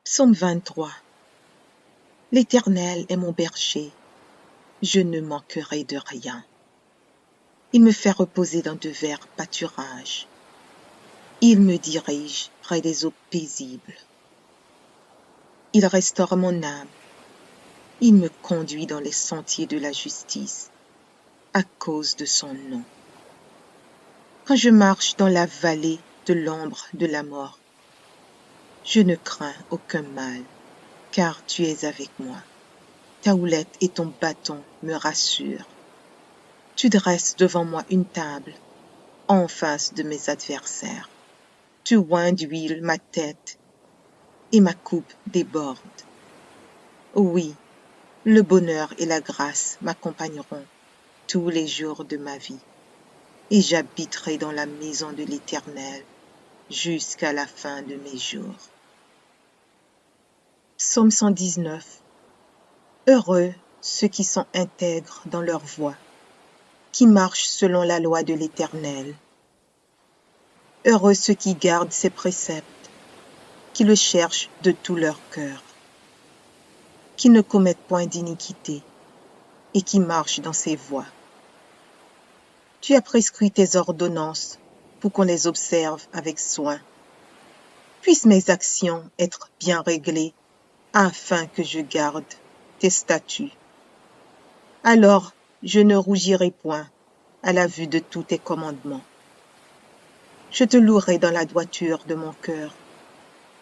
Psaume 23. L'Éternel est mon berger, je ne manquerai de rien. Il me fait reposer dans de verts pâturages. Il me dirige près des eaux paisibles. Il restaure mon âme. Il me conduit dans les sentiers de la justice, à cause de son nom. Quand je marche dans la vallée de l'ombre de la mort, je ne crains aucun mal, car tu es avec moi. Ta houlette et ton bâton me rassurent. Tu dresses devant moi une table en face de mes adversaires. Tu oins d'huile ma tête et ma coupe déborde. Oui, le bonheur et la grâce m'accompagneront tous les jours de ma vie, et j'habiterai dans la maison de l'Éternel jusqu'à la fin de mes jours. Psaume 119. Heureux ceux qui sont intègres dans leur voie, qui marchent selon la loi de l'Éternel. Heureux ceux qui gardent ses préceptes, qui le cherchent de tout leur cœur, qui ne commettent point d'iniquité et qui marchent dans ses voies. Tu as prescrit tes ordonnances pour qu'on les observe avec soin. Puissent mes actions être bien réglées afin que je garde tes statuts. Alors je ne rougirai point à la vue de tous tes commandements. Je te louerai dans la droiture de mon cœur,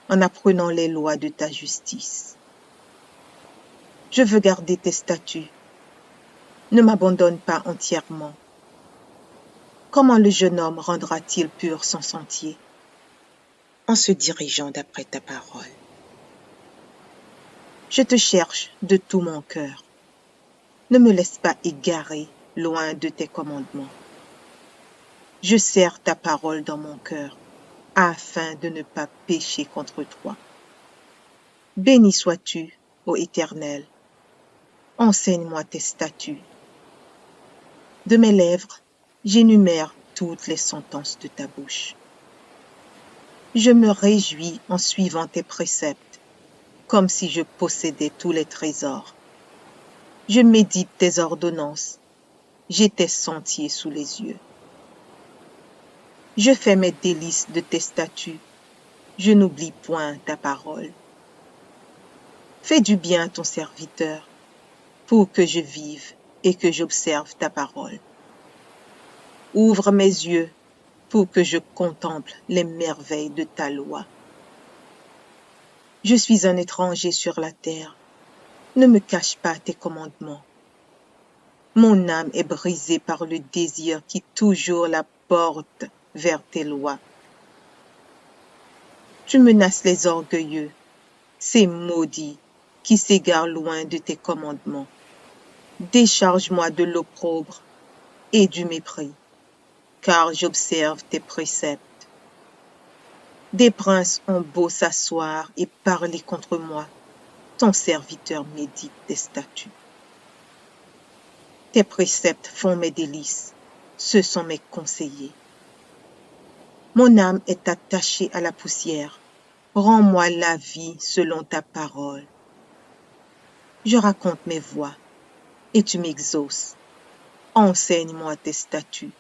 en apprenant les lois de ta justice. Je veux garder tes statuts. Ne m'abandonne pas entièrement. Comment le jeune homme rendra-t-il pur son sentier? En se dirigeant d'après ta parole. Je te cherche de tout mon cœur. Ne me laisse pas égarer loin de tes commandements. Je serre ta parole dans mon cœur, afin de ne pas pécher contre toi. Béni sois-tu, ô Éternel. Enseigne-moi tes statuts. De mes lèvres, j'énumère toutes les sentences de ta bouche. Je me réjouis en suivant tes préceptes, comme si je possédais tous les trésors. Je médite tes ordonnances, j'ai tes sentiers sous les yeux. Je fais mes délices de tes statuts, je n'oublie point ta parole. Fais du bien à ton serviteur, pour que je vive et que j'observe ta parole. Ouvre mes yeux pour que je contemple les merveilles de ta loi. Je suis un étranger sur la terre, ne me cache pas tes commandements. Mon âme est brisée par le désir qui toujours la porte vers tes lois. Tu menaces les orgueilleux, ces maudits qui s'égarent loin de tes commandements. Décharge-moi de l'opprobre et du mépris, car j'observe tes préceptes. Des princes ont beau s'asseoir et parler contre moi, ton serviteur médite tes statuts. Tes préceptes font mes délices, ce sont mes conseillers. Mon âme est attachée à la poussière, rends-moi la vie selon ta parole. Je raconte mes voies, et tu m'exauces. Enseigne-moi tes statuts.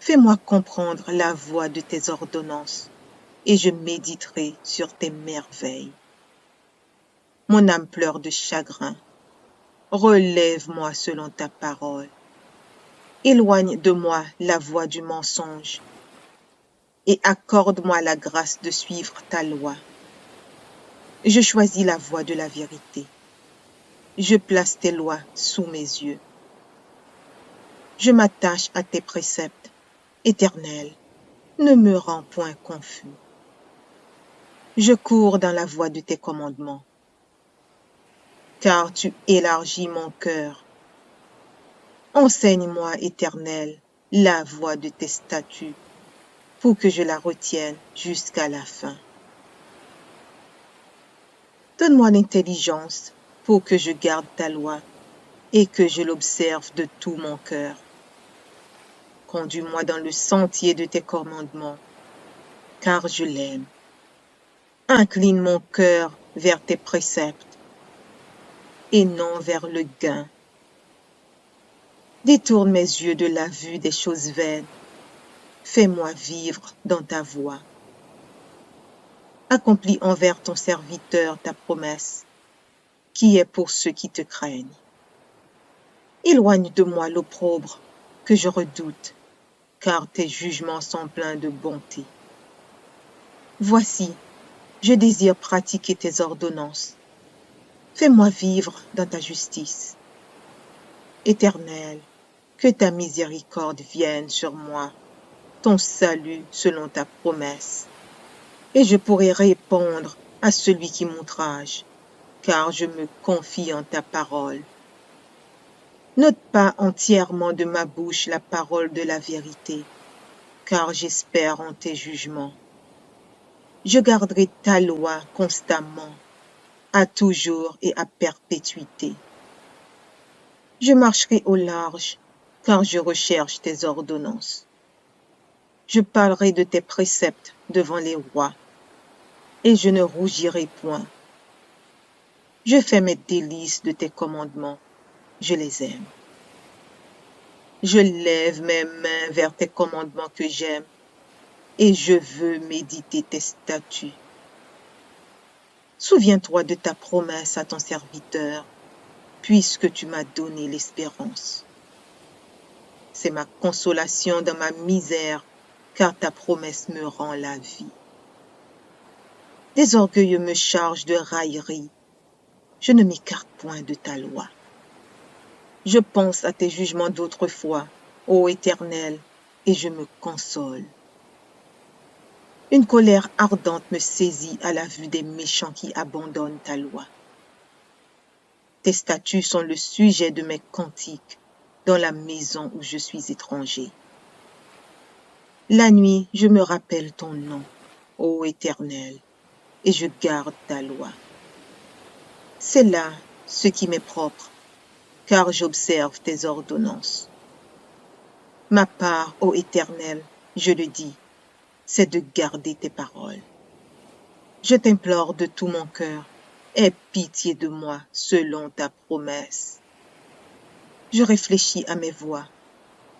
Fais-moi comprendre la voie de tes ordonnances, et je méditerai sur tes merveilles. Mon âme pleure de chagrin. Relève-moi selon ta parole. Éloigne de moi la voie du mensonge, et accorde-moi la grâce de suivre ta loi. Je choisis la voie de la vérité. Je place tes lois sous mes yeux. Je m'attache à tes préceptes. Éternel, ne me rends point confus. Je cours dans la voie de tes commandements, car tu élargis mon cœur. Enseigne-moi, Éternel, la voie de tes statuts, pour que je la retienne jusqu'à la fin. Donne-moi l'intelligence pour que je garde ta loi et que je l'observe de tout mon cœur. Conduis-moi dans le sentier de tes commandements, car je l'aime. Incline mon cœur vers tes préceptes et non vers le gain. Détourne mes yeux de la vue des choses vaines. Fais-moi vivre dans ta voie. Accomplis envers ton serviteur ta promesse, qui est pour ceux qui te craignent. Éloigne de moi l'opprobre que je redoute, car tes jugements sont pleins de bonté. Voici, je désire pratiquer tes ordonnances. Fais-moi vivre dans ta justice. Éternel, que ta miséricorde vienne sur moi, ton salut selon ta promesse, et je pourrai répondre à celui qui m'outrage, car je me confie en ta parole. N'ôte pas entièrement de ma bouche la parole de la vérité, car j'espère en tes jugements. Je garderai ta loi constamment, à toujours et à perpétuité. Je marcherai au large, car je recherche tes ordonnances. Je parlerai de tes préceptes devant les rois, et je ne rougirai point. Je fais mes délices de tes commandements, je les aime. Je lève mes mains vers tes commandements que j'aime, et je veux méditer tes statuts. Souviens-toi de ta promesse à ton serviteur, puisque tu m'as donné l'espérance. C'est ma consolation dans ma misère, car ta promesse me rend la vie. Des orgueilleux me chargent de railleries, je ne m'écarte point de ta loi. Je pense à tes jugements d'autrefois, ô Éternel, et je me console. Une colère ardente me saisit à la vue des méchants qui abandonnent ta loi. Tes statuts sont le sujet de mes cantiques dans la maison où je suis étranger. La nuit, je me rappelle ton nom, ô Éternel, et je garde ta loi. C'est là ce qui m'est propre, car j'observe tes ordonnances. Ma part, ô Éternel, je le dis, c'est de garder tes paroles. Je t'implore de tout mon cœur, aie pitié de moi selon ta promesse. Je réfléchis à mes voies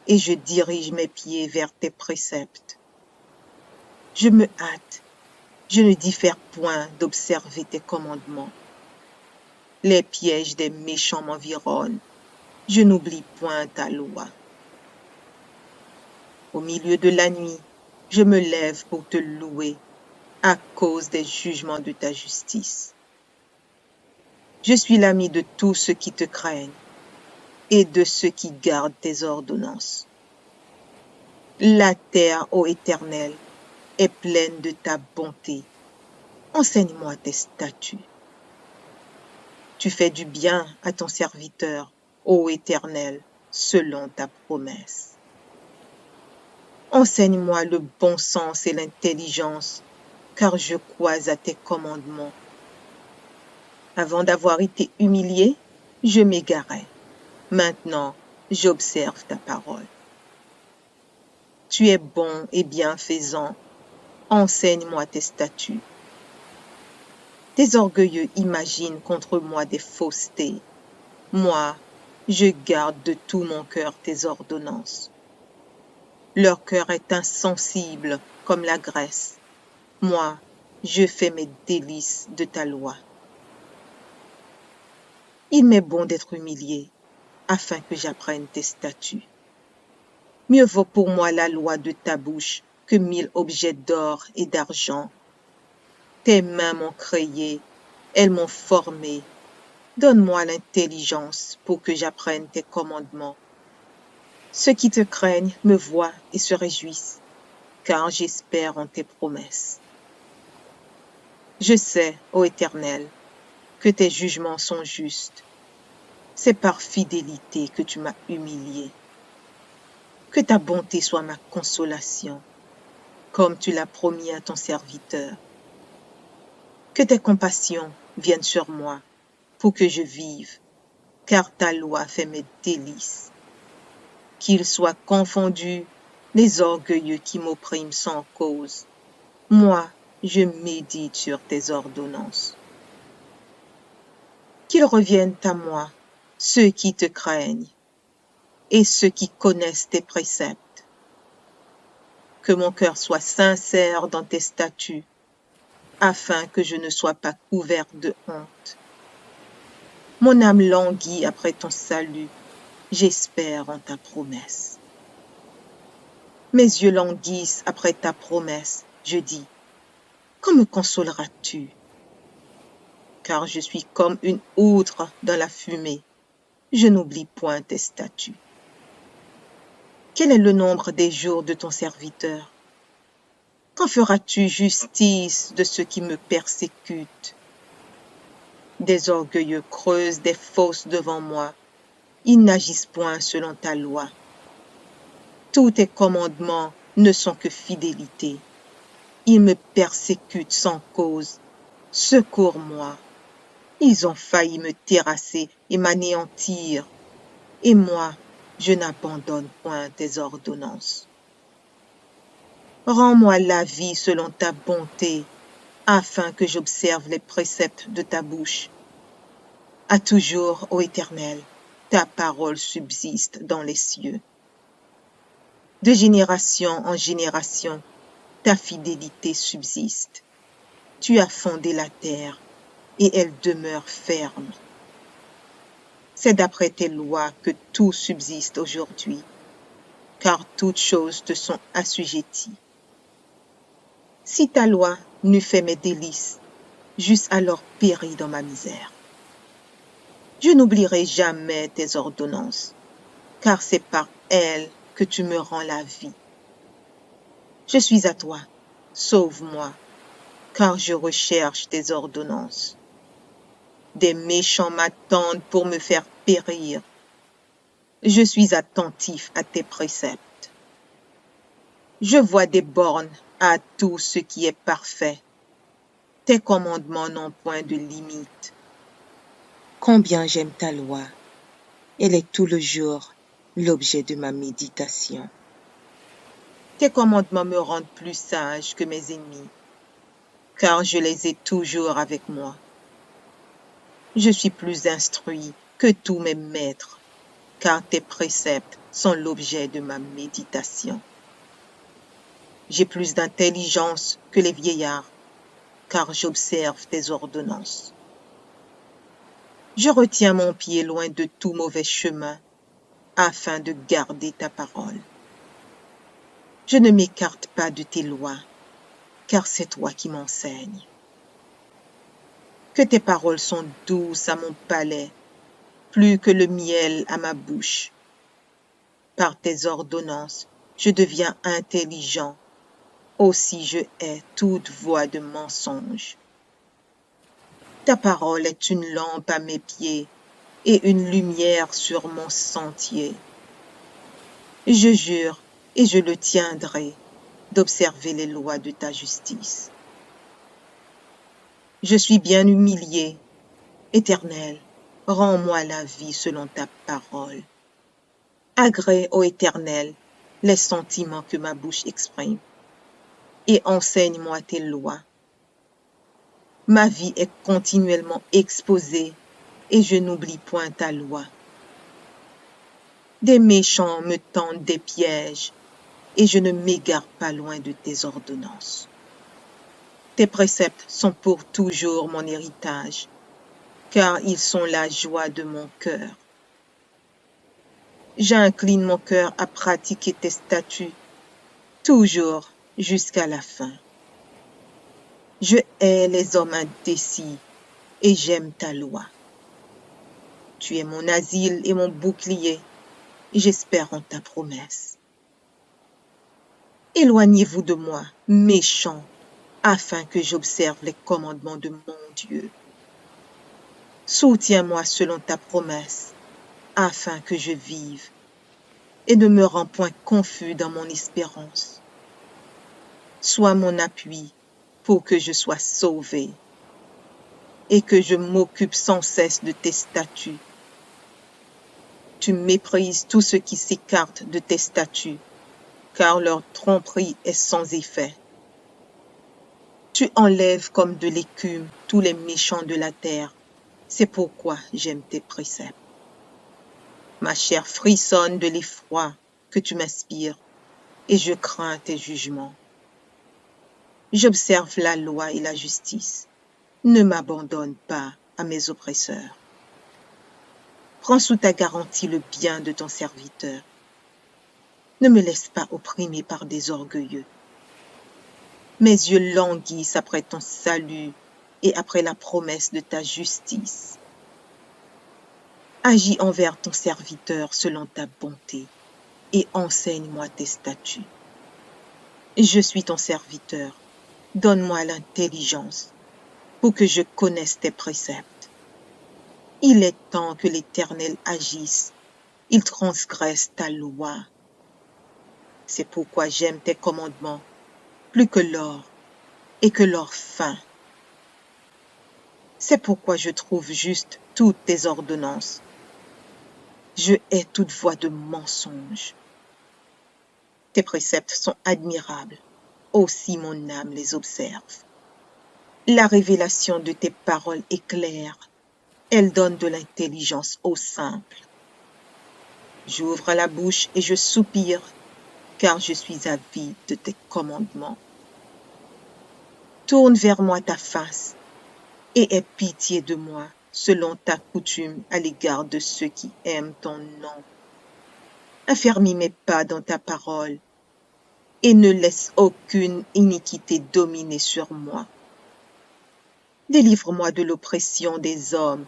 et je dirige mes pieds vers tes préceptes. Je me hâte, je ne diffère point d'observer tes commandements. Les pièges des méchants m'environnent, je n'oublie point ta loi. Au milieu de la nuit, je me lève pour te louer à cause des jugements de ta justice. Je suis l'ami de tous ceux qui te craignent et de ceux qui gardent tes ordonnances. La terre, ô Éternel, est pleine de ta bonté. Enseigne-moi tes statuts. Tu fais du bien à ton serviteur, ô Éternel, selon ta promesse. Enseigne-moi le bon sens et l'intelligence, car je crois à tes commandements. Avant d'avoir été humilié, je m'égarais. Maintenant, j'observe ta parole. Tu es bon et bienfaisant. Enseigne-moi tes statuts. Tes orgueilleux imaginent contre moi des faussetés. Moi, je garde de tout mon cœur tes ordonnances. Leur cœur est insensible comme la graisse. Moi, je fais mes délices de ta loi. Il m'est bon d'être humilié, afin que j'apprenne tes statuts. Mieux vaut pour moi la loi de ta bouche que 1000 objets d'or et d'argent. Tes mains m'ont créé, elles m'ont formé. Donne-moi l'intelligence pour que j'apprenne tes commandements. Ceux qui te craignent me voient et se réjouissent, car j'espère en tes promesses. Je sais, ô Éternel, que tes jugements sont justes. C'est par fidélité que tu m'as humilié. Que ta bonté soit ma consolation, comme tu l'as promis à ton serviteur. Que tes compassions viennent sur moi, pour que je vive, car ta loi fait mes délices. Qu'ils soient confondus les orgueilleux qui m'oppriment sans cause. Moi, je médite sur tes ordonnances. Qu'ils reviennent à moi, ceux qui te craignent, et ceux qui connaissent tes préceptes. Que mon cœur soit sincère dans tes statuts, afin que je ne sois pas couvert de honte. Mon âme languit après ton salut, j'espère en ta promesse. Mes yeux languissent après ta promesse, je dis, quand me consoleras-tu? Car je suis comme une outre dans la fumée, je n'oublie point tes statuts. Quel est le nombre des jours de ton serviteur? Quand feras-tu justice de ceux qui me persécutent? Des orgueilleux creusent des fosses devant moi, ils n'agissent point selon ta loi. Tous tes commandements ne sont que fidélité. Ils me persécutent sans cause. Secours-moi. Ils ont failli me terrasser et m'anéantir. Et moi, je n'abandonne point tes ordonnances. Rends-moi la vie selon ta bonté, afin que j'observe les préceptes de ta bouche. À toujours, ô Éternel, ta parole subsiste dans les cieux. De génération en génération, ta fidélité subsiste. Tu as fondé la terre et elle demeure ferme. C'est d'après tes lois que tout subsiste aujourd'hui, car toutes choses te sont assujetties. Si ta loi n'eût fait mes délices, j'eusse alors péri dans ma misère. Je n'oublierai jamais tes ordonnances, car c'est par elles que tu me rends la vie. Je suis à toi, sauve-moi, car je recherche tes ordonnances. Des méchants m'attendent pour me faire périr. Je suis attentif à tes préceptes. Je vois des bornes à tout ce qui est parfait. Tes commandements n'ont point de limite. Combien j'aime ta loi. Elle est tout le jour l'objet de ma méditation. Tes commandements me rendent plus sage que mes ennemis, car je les ai toujours avec moi. Je suis plus instruit que tous mes maîtres, car tes préceptes sont l'objet de ma méditation. J'ai plus d'intelligence que les vieillards, car j'observe tes ordonnances. Je retiens mon pied loin de tout mauvais chemin, afin de garder ta parole. Je ne m'écarte pas de tes lois, car c'est toi qui m'enseignes. Que tes paroles sont douces à mon palais, plus que le miel à ma bouche. Par tes ordonnances, je deviens intelligent, aussi je hais toute voix de mensonge. Ta parole est une lampe à mes pieds et une lumière sur mon sentier. Je jure et je le tiendrai d'observer les lois de ta justice. Je suis bien humilié. Éternel, rends-moi la vie selon ta parole. Agrée, ô Éternel, les sentiments que ma bouche exprime, et enseigne-moi tes lois. Ma vie est continuellement exposée, et je n'oublie point ta loi. Des méchants me tendent des pièges, et je ne m'égare pas loin de tes ordonnances. Tes préceptes sont pour toujours mon héritage, car ils sont la joie de mon cœur. J'incline mon cœur à pratiquer tes statuts, toujours jusqu'à la fin. Je hais les hommes indécis et j'aime ta loi. Tu es mon asile et mon bouclier, et j'espère en ta promesse. Éloignez-vous de moi, méchants, afin que j'observe les commandements de mon Dieu. Soutiens-moi selon ta promesse, afin que je vive, et ne me rends point confus dans mon espérance. Sois mon appui pour que je sois sauvé, et que je m'occupe sans cesse de tes statuts. Tu méprises tout ce qui s'écarte de tes statuts, car leur tromperie est sans effet. Tu enlèves comme de l'écume tous les méchants de la terre. C'est pourquoi j'aime tes préceptes. Ma chair frissonne de l'effroi que tu m'inspires et je crains tes jugements. J'observe la loi et la justice. Ne m'abandonne pas à mes oppresseurs. Prends sous ta garantie le bien de ton serviteur. Ne me laisse pas opprimer par des orgueilleux. Mes yeux languissent après ton salut et après la promesse de ta justice. Agis envers ton serviteur selon ta bonté et enseigne-moi tes statuts. Je suis ton serviteur. Donne-moi l'intelligence pour que je connaisse tes préceptes. Il est temps que l'Éternel agisse. Il transgresse ta loi. C'est pourquoi j'aime tes commandements plus que l'or et que l'or fin. C'est pourquoi je trouve juste toutes tes ordonnances. Je hais toute voie de mensonge. Tes préceptes sont admirables, aussi mon âme les observe. La révélation de tes paroles est claire, elle donne de l'intelligence aux simples. J'ouvre la bouche et je soupire, car je suis avide de tes commandements. Tourne vers moi ta face et aie pitié de moi selon ta coutume à l'égard de ceux qui aiment ton nom. Affermis mes pas dans ta parole et ne laisse aucune iniquité dominer sur moi. Délivre-moi de l'oppression des hommes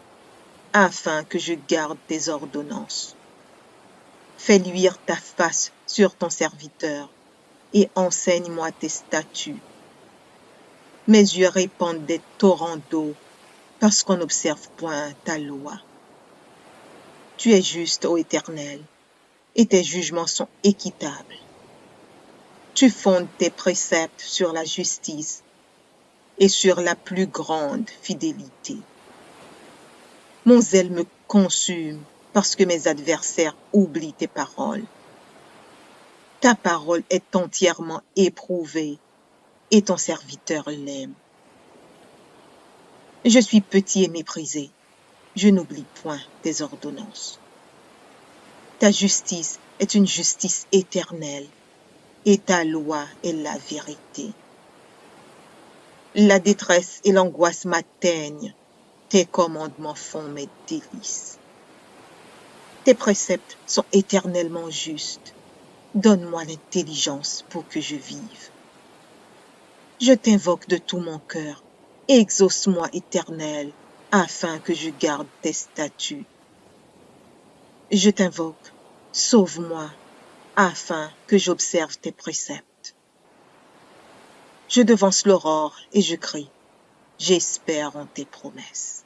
afin que je garde tes ordonnances. Fais luire ta face sur ton serviteur et enseigne-moi tes statuts. Mes yeux répandent des torrents d'eau parce qu'on n'observe point ta loi. Tu es juste, ô Éternel, et tes jugements sont équitables. Tu fondes tes préceptes sur la justice et sur la plus grande fidélité. Mon zèle me consume parce que mes adversaires oublient tes paroles. Ta parole est entièrement éprouvée et ton serviteur l'aime. Je suis petit et méprisé. Je n'oublie point tes ordonnances. Ta justice est une justice éternelle et ta loi est la vérité. La détresse et l'angoisse m'atteignent. Tes commandements font mes délices. Tes préceptes sont éternellement justes. Donne-moi l'intelligence pour que je vive. Je t'invoque de tout mon cœur. Exauce-moi, Éternel, afin que je garde tes statuts. Je t'invoque, sauve-moi, afin que j'observe tes préceptes. Je devance l'aurore et je crie, j'espère en tes promesses.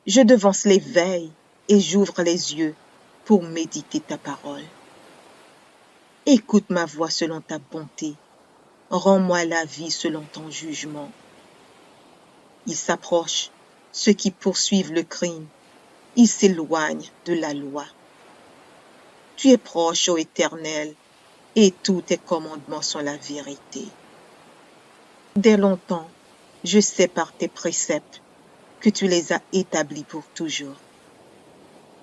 Je devance l'éveil et j'ouvre les yeux pour méditer ta parole. Écoute ma voix selon ta bonté, rends-moi la vie selon ton jugement. Ils s'approchent, ceux qui poursuivent le crime, ils s'éloignent de la loi. Tu es proche, ô Éternel, et tous tes commandements sont la vérité. Dès longtemps, je sais par tes préceptes que tu les as établis pour toujours.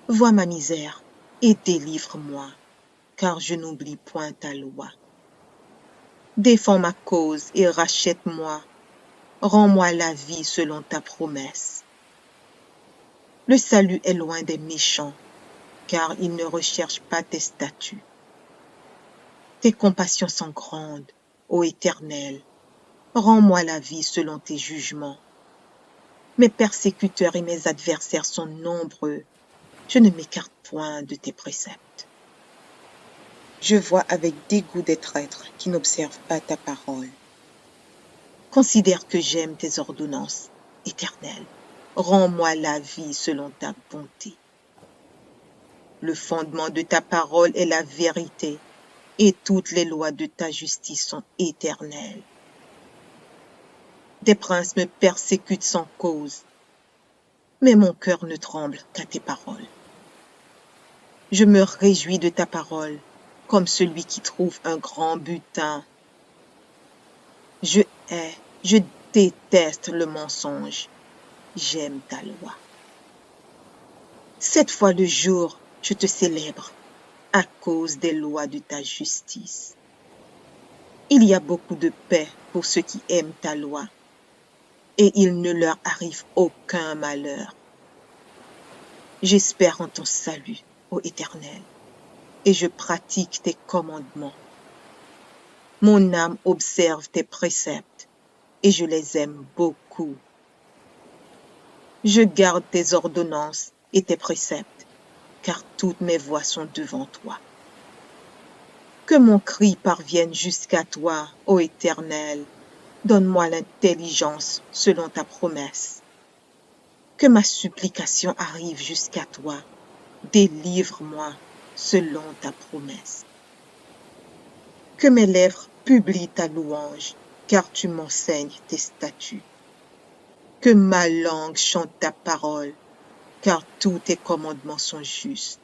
Vois ma misère et délivre-moi, car je n'oublie point ta loi. Défends ma cause et rachète-moi. Rends-moi la vie selon ta promesse. Le salut est loin des méchants, car ils ne recherchent pas tes statuts. Tes compassions sont grandes, ô Éternel. Rends-moi la vie selon tes jugements. Mes persécuteurs et mes adversaires sont nombreux. Je ne m'écarte point de tes préceptes. Je vois avec dégoût des traîtres qui n'observent pas ta parole. Considère que j'aime tes ordonnances, Éternel. Rends-moi la vie selon ta bonté. Le fondement de ta parole est la vérité, et toutes les lois de ta justice sont éternelles. Des princes me persécutent sans cause, mais mon cœur ne tremble qu'à tes paroles. Je me réjouis de ta parole, comme celui qui trouve un grand butin. Je hais Je déteste le mensonge. J'aime ta loi. 7 fois le jour, je te célèbre à cause des lois de ta justice. Il y a beaucoup de paix pour ceux qui aiment ta loi, et il ne leur arrive aucun malheur. J'espère en ton salut, ô Éternel, et je pratique tes commandements. Mon âme observe tes préceptes, et je les aime beaucoup. Je garde tes ordonnances et tes préceptes, car toutes mes voies sont devant toi. Que mon cri parvienne jusqu'à toi, ô Éternel. Donne-moi l'intelligence selon ta promesse. Que ma supplication arrive jusqu'à toi. Délivre-moi selon ta promesse. Que mes lèvres publient ta louange, car tu m'enseignes tes statuts. Que ma langue chante ta parole, car tous tes commandements sont justes.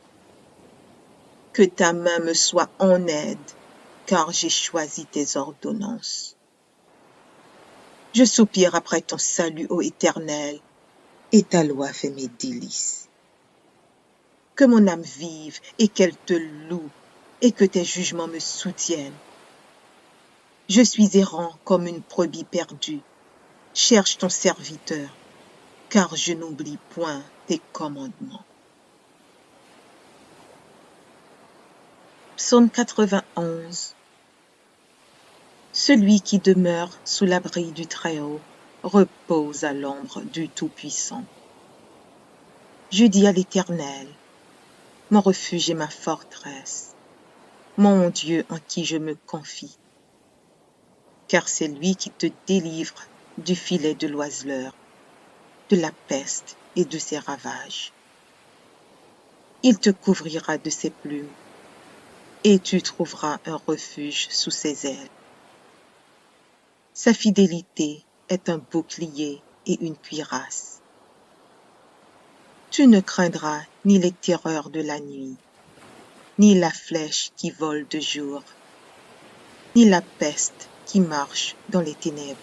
Que ta main me soit en aide, car j'ai choisi tes ordonnances. Je soupire après ton salut, ô Éternel, et ta loi fait mes délices. Que mon âme vive et qu'elle te loue, et que tes jugements me soutiennent. Je suis errant comme une brebis perdue. Cherche ton serviteur, car je n'oublie point tes commandements. Psaume 91. Celui qui demeure sous l'abri du Très-Haut repose à l'ombre du Tout-Puissant. Je dis à l'Éternel, mon refuge et ma forteresse, mon Dieu en qui je me confie. Car c'est lui qui te délivre du filet de l'oiseleur, de la peste et de ses ravages. Il te couvrira de ses plumes, et tu trouveras un refuge sous ses ailes. Sa fidélité est un bouclier et une cuirasse. Tu ne craindras ni les terreurs de la nuit, ni la flèche qui vole de jour, ni la peste qui marche dans les ténèbres,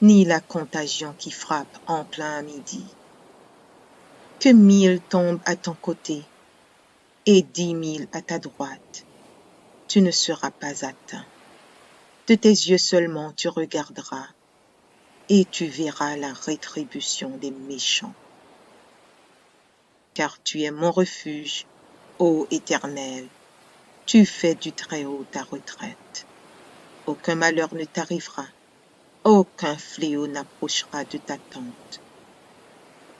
ni la contagion qui frappe en plein midi. Que 1000 tombent à ton côté et 10 000 à ta droite, tu ne seras pas atteint. De tes yeux seulement tu regarderas, et tu verras la rétribution des méchants. Car tu es mon refuge, ô Éternel, tu fais du Très-Haut ta retraite. Aucun malheur ne t'arrivera, aucun fléau n'approchera de ta tente.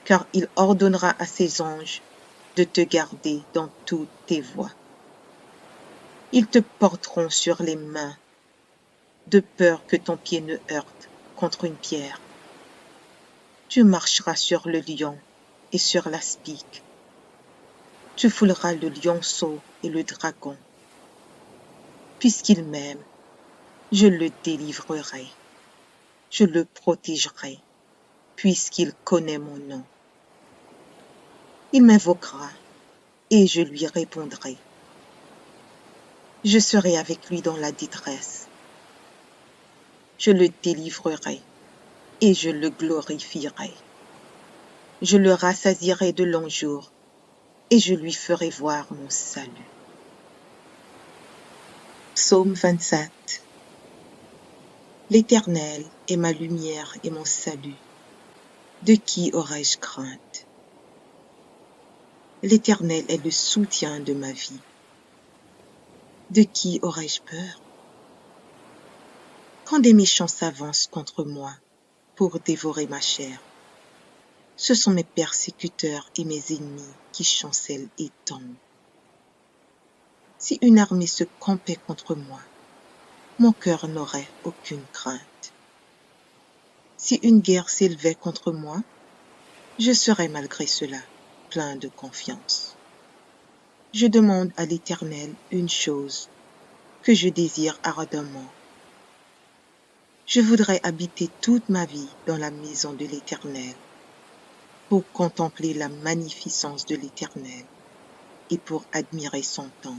Car il ordonnera à ses anges de te garder dans toutes tes voies. Ils te porteront sur les mains, de peur que ton pied ne heurte contre une pierre. Tu marcheras sur le lion et sur l'aspic. Tu fouleras le lionceau et le dragon. Puisqu'il m'aime, je le délivrerai. Je le protégerai, puisqu'il connaît mon nom. Il m'invoquera, et je lui répondrai. Je serai avec lui dans la détresse. Je le délivrerai, et je le glorifierai. Je le rassasierai de longs jours, et je lui ferai voir mon salut. Psaume 27. L'Éternel est ma lumière et mon salut. De qui aurais-je crainte? L'Éternel est le soutien de ma vie. De qui aurais-je peur? Quand des méchants s'avancent contre moi pour dévorer ma chair, ce sont mes persécuteurs et mes ennemis qui chancellent et tombent. Si une armée se campait contre moi, mon cœur n'aurait aucune crainte. Si une guerre s'élevait contre moi, je serais malgré cela plein de confiance. Je demande à l'Éternel une chose que je désire ardemment. Je voudrais habiter toute ma vie dans la maison de l'Éternel, pour contempler la magnificence de l'Éternel et pour admirer son temple.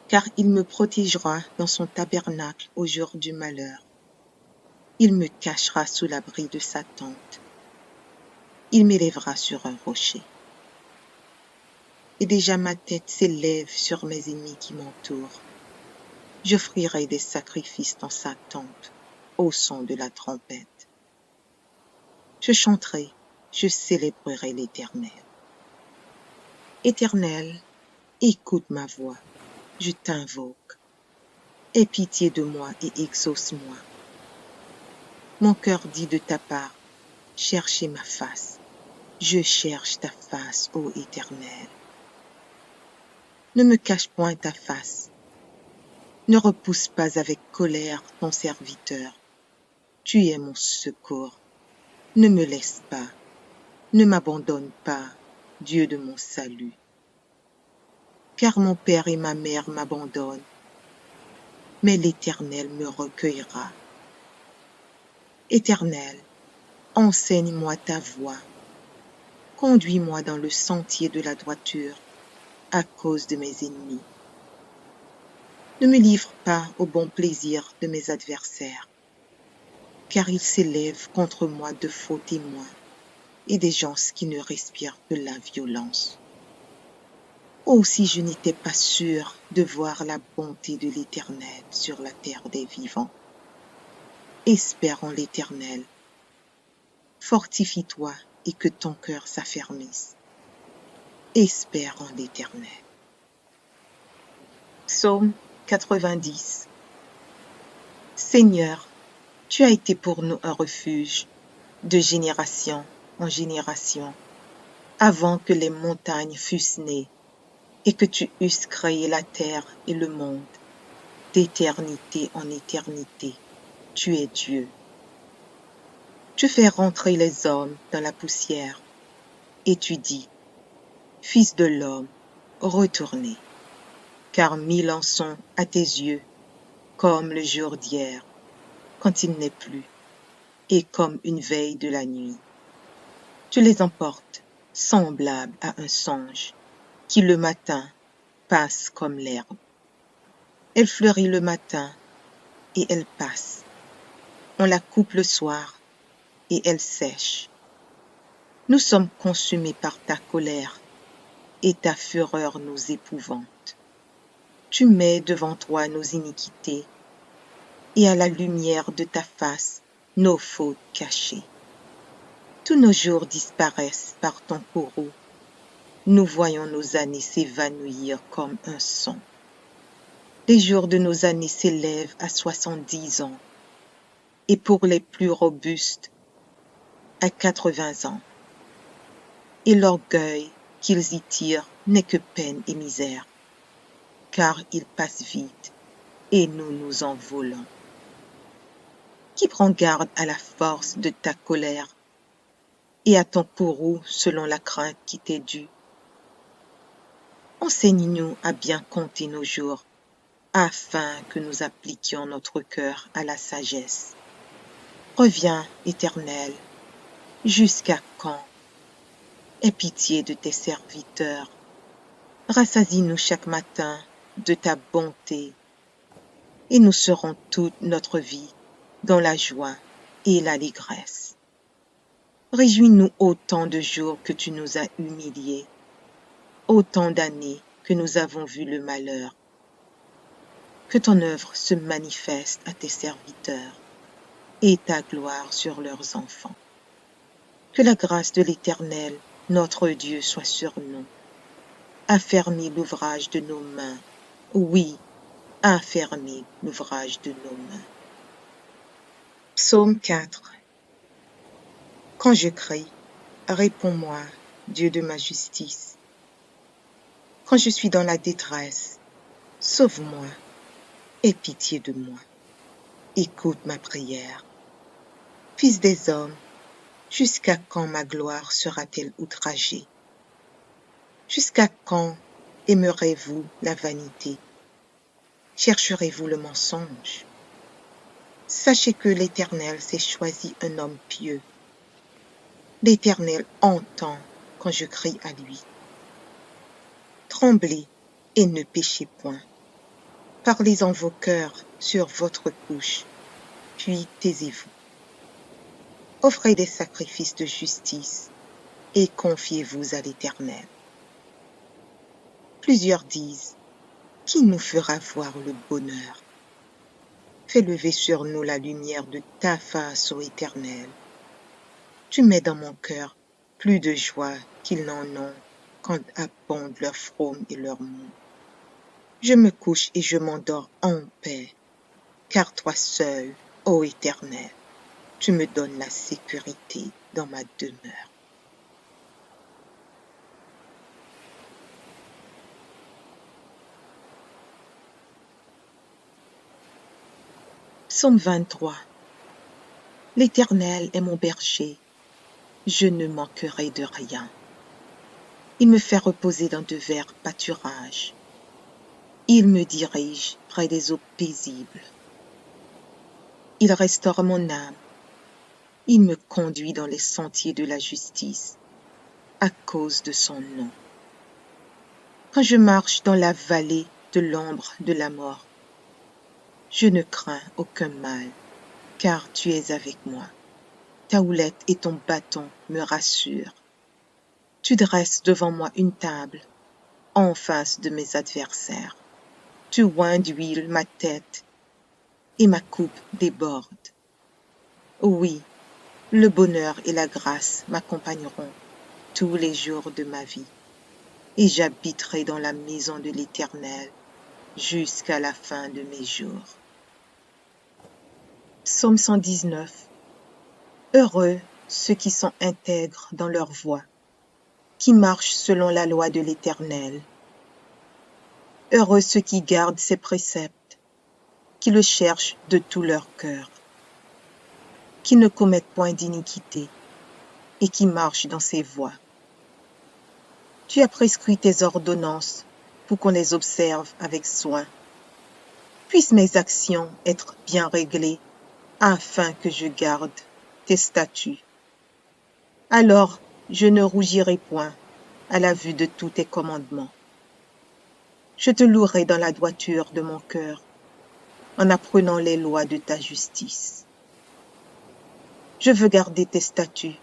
Car il me protégera dans son tabernacle au jour du malheur. Il me cachera sous l'abri de sa tente. Il m'élèvera sur un rocher. Et déjà ma tête s'élève sur mes ennemis qui m'entourent. J'offrirai des sacrifices dans sa tente, au son de la trompette. Je chanterai, je célébrerai l'Éternel. Éternel, écoute ma voix, je t'invoque. Aie pitié de moi et exauce-moi. Mon cœur dit de ta part, cherchez ma face. Je cherche ta face, ô Éternel. Ne me cache point ta face. Ne repousse pas avec colère ton serviteur. Tu es mon secours. Ne me laisse pas. Ne m'abandonne pas, Dieu de mon salut. Car mon père et ma mère m'abandonnent, mais l'Éternel me recueillera. Éternel, enseigne-moi ta voie. Conduis-moi dans le sentier de la droiture à cause de mes ennemis. Ne me livre pas au bon plaisir de mes adversaires, car ils s'élèvent contre moi de faux témoins et des gens qui ne respirent que la violence. Oh, si je n'étais pas sûr de voir la bonté de l'Éternel sur la terre des vivants. Espère en l'Éternel. Fortifie-toi et que ton cœur s'affermisse. Espère en l'Éternel. Psaume 90. Seigneur, tu as été pour nous un refuge de génération en génération, avant que les montagnes fussent nées et que tu eusses créé la terre et le monde. D'éternité en éternité, tu es Dieu. Tu fais rentrer les hommes dans la poussière et tu dis, Fils de l'homme, retournez, car 1000 ans sont à tes yeux comme le jour d'hier, quand il n'est plus, et comme une veille de la nuit. Tu les emportes, semblables à un songe, qui le matin passe comme l'herbe. Elle fleurit le matin, et elle passe. On la coupe le soir, et elle sèche. Nous sommes consumés par ta colère, et ta fureur nous épouvante. Tu mets devant toi nos iniquités, et à la lumière de ta face, nos fautes cachées. Tous nos jours disparaissent par ton courroux. Nous voyons nos années s'évanouir comme un son. Les jours de nos années s'élèvent à 70 ans, et pour les plus robustes, à 80 ans. Et l'orgueil qu'ils y tirent n'est que peine et misère, car ils passent vite, et nous nous envolons. Qui prend garde à la force de ta colère et à ton courroux selon la crainte qui t'est due. Enseigne-nous à bien compter nos jours, afin que nous appliquions notre cœur à la sagesse. Reviens, Éternel, jusqu'à quand? Aie pitié de tes serviteurs. Rassasie-nous chaque matin de ta bonté, et nous serons toute notre vie dans la joie et l'allégresse. Réjouis-nous autant de jours que tu nous as humiliés, autant d'années que nous avons vu le malheur. Que ton œuvre se manifeste à tes serviteurs et ta gloire sur leurs enfants. Que la grâce de l'Éternel, notre Dieu, soit sur nous. Affermis l'ouvrage de nos mains. Oui, affermis l'ouvrage de nos mains. Psaume 4. Quand je crie, réponds-moi, Dieu de ma justice. Quand je suis dans la détresse, sauve-moi, aie pitié de moi. Écoute ma prière. Fils des hommes, jusqu'à quand ma gloire sera-t-elle outragée? Jusqu'à quand aimerez-vous la vanité? Chercherez-vous le mensonge? Sachez que l'Éternel s'est choisi un homme pieux. L'Éternel entend quand je crie à lui. Tremblez et ne péchez point. Parlez en vos cœurs sur votre couche, puis taisez-vous. Offrez des sacrifices de justice et confiez-vous à l'Éternel. Plusieurs disent, qui nous fera voir le bonheur? Fais lever sur nous la lumière de ta face, ô Éternel. Tu mets dans mon cœur plus de joie qu'ils n'en ont quand abondent leur fraume et leur mou. Je me couche et je m'endors en paix, car toi seul, ô Éternel, tu me donnes la sécurité dans ma demeure. Psaume 23. L'Éternel est mon berger, je ne manquerai de rien. Il me fait reposer dans de verts pâturages. Il me dirige près des eaux paisibles. Il restaure mon âme. Il me conduit dans les sentiers de la justice, à cause de son nom. Quand je marche dans la vallée de l'ombre de la mort, je ne crains aucun mal, car tu es avec moi. Ta houlette et ton bâton me rassurent. Tu dresses devant moi une table, en face de mes adversaires. Tu oins d'huile ma tête, et ma coupe déborde. Oui, le bonheur et la grâce m'accompagneront tous les jours de ma vie, et j'habiterai dans la maison de l'Éternel jusqu'à la fin de mes jours. Psaume 119. Heureux ceux qui sont intègres dans leur voie, qui marchent selon la loi de l'Éternel. Heureux ceux qui gardent ses préceptes, qui le cherchent de tout leur cœur, qui ne commettent point d'iniquité et qui marchent dans ses voies. Tu as prescrit tes ordonnances pour qu'on les observe avec soin. Puissent mes actions être bien réglées afin que je garde tes statuts. Alors je ne rougirai point à la vue de tous tes commandements. Je te louerai dans la droiture de mon cœur, en apprenant les lois de ta justice. Je veux garder tes statuts.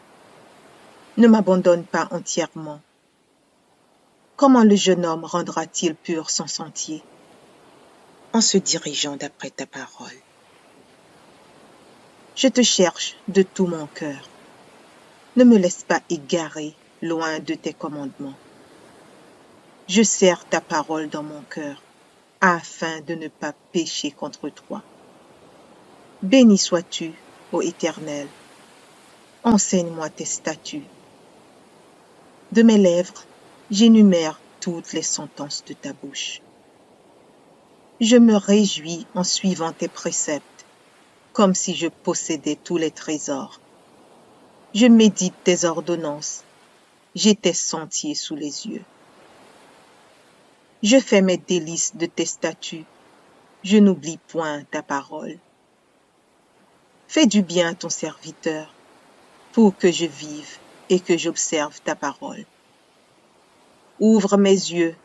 Ne m'abandonne pas entièrement. Comment le jeune homme rendra-t-il pur son sentier? En se dirigeant d'après ta parole. Je te cherche de tout mon cœur. Ne me laisse pas égarer loin de tes commandements. Je serre ta parole dans mon cœur, afin de ne pas pécher contre toi. Béni sois-tu, ô Éternel. Enseigne-moi tes statuts. De mes lèvres, j'énumère toutes les sentences de ta bouche. Je me réjouis en suivant tes préceptes, comme si je possédais tous les trésors. Je médite tes ordonnances, j'ai tes sentiers sous les yeux. Je fais mes délices de tes statuts, je n'oublie point ta parole. Fais du bien à ton serviteur, pour que je vive et que j'observe ta parole. Ouvre mes yeux